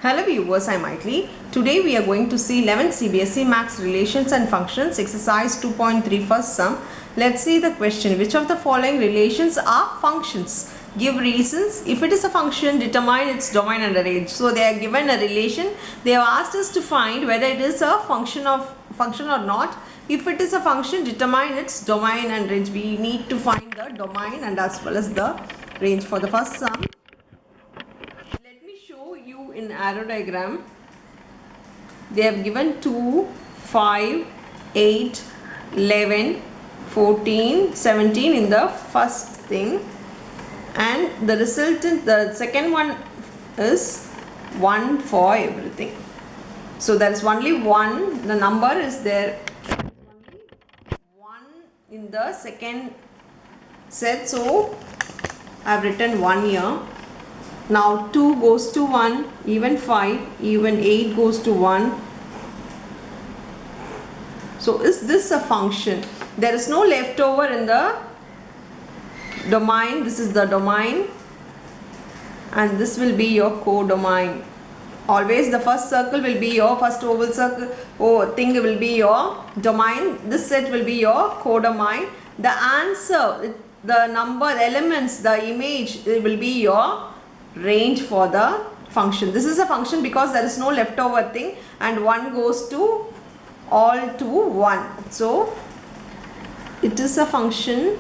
Hello viewers, I'm Maitli. Today we are going to see 11th CBSE Maths Relations and Functions exercise 2.3 first sum. Let's see the question. Which of the following relations are functions? Give reasons. If it is a function, determine its domain and range. So they are given a relation. They have asked us to find whether it is a function or not. If it is a function, determine its domain and range. We need to find the domain and as well as the range for the first sum. Let me show you in arrow diagram. They have given 2, 5, 8, 11, 14, 17 in the first thing, and the resultant, the second one is 1 for everything. So there is only one, the number is there, only 1 in the second set, so I have written 1 here. Now 2 goes to 1, even 5, even 8 goes to 1. So is this a function? There is no leftover in the domain. This is the domain and this will be your codomain. Always the first circle will be your first oval circle thing will be your domain. This set will be your codomain. The answer, the number, elements, the image, it will be your range for the function. This is a function because there is no leftover thing and 1 goes to all to 1. So it is a function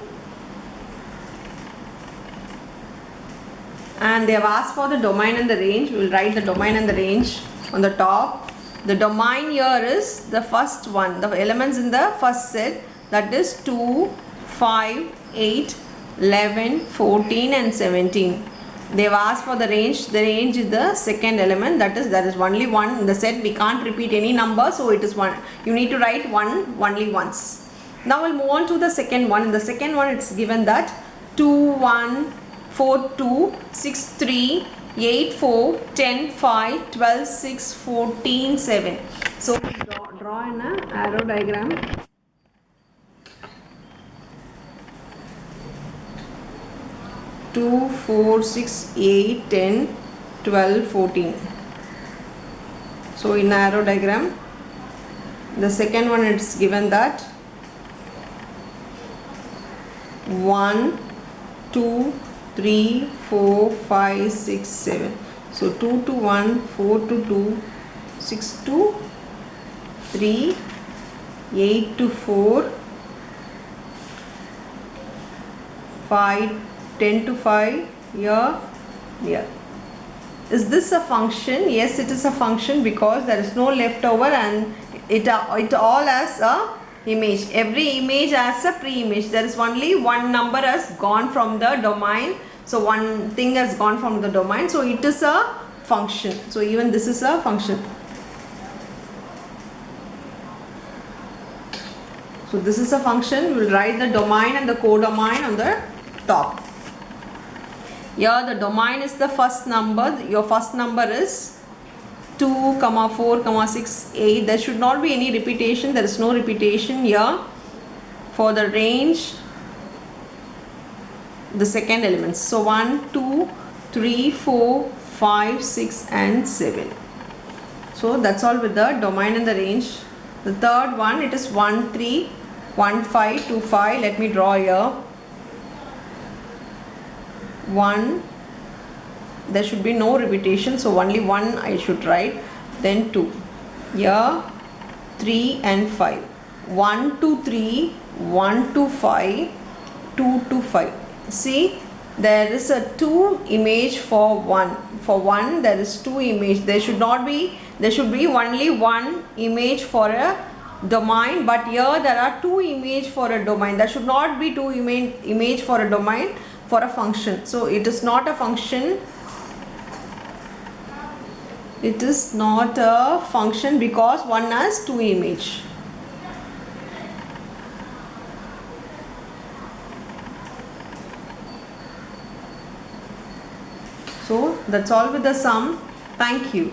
and they have asked for the domain and the range. We will write the domain and the range on the top. The domain here is the first one, the elements in the first set, that is 2, 5, 8, 11, 14 and 17. They have asked for the range. The range is the second element, that is there is only one in the set. We can't repeat any number, so it is one. You need to write one only once. Now we'll move on to the second one. In the second one it's given that 2, 1, 4, 2, 6, 3, 8, 4, 10, 5, 12, 6, 14, 7. So we draw in an arrow diagram. 2, 4, 6, 8, 10, 12, 14. So in arrow diagram, the second one it's given that 1, 2, 3, 4, 5, 6, 7. So 2 to 1, 4 to 2, 6 to 3, 8 to 4, 5, 10 to 5, here. Is this a function? Yes, it is a function because there is no leftover and it all has a image. Every image has a pre-image. There is only one number has gone from the domain. So one thing has gone from the domain. So it is a function. So even this is a function. So this is a function. We will write the domain and the codomain on the top. Here the domain is the first number. Your first number is 2, 4, 6, 8. There should not be any repetition. There is no repetition here. For the range, the second elements. So 1, 2, 3, 4, 5, 6 and 7. So that's all with the domain and the range. The third one, it is 1, 3, 1, 5, 2, 5. Let me draw here. 1, there should be no repetition, so only 1 I should write. Then 2, here 3 and 5. 1 to 3, 1 to 5, 2 to 5. See, there is a 2 image for 1. For 1 there is 2 image. There should be only 1 image for a domain, but here there are 2 image for a domain. There should not be 2 image for a domain for a function. So it is not a function. It is not a function because 1 has 2 image. So that's all with the sum. Thank you.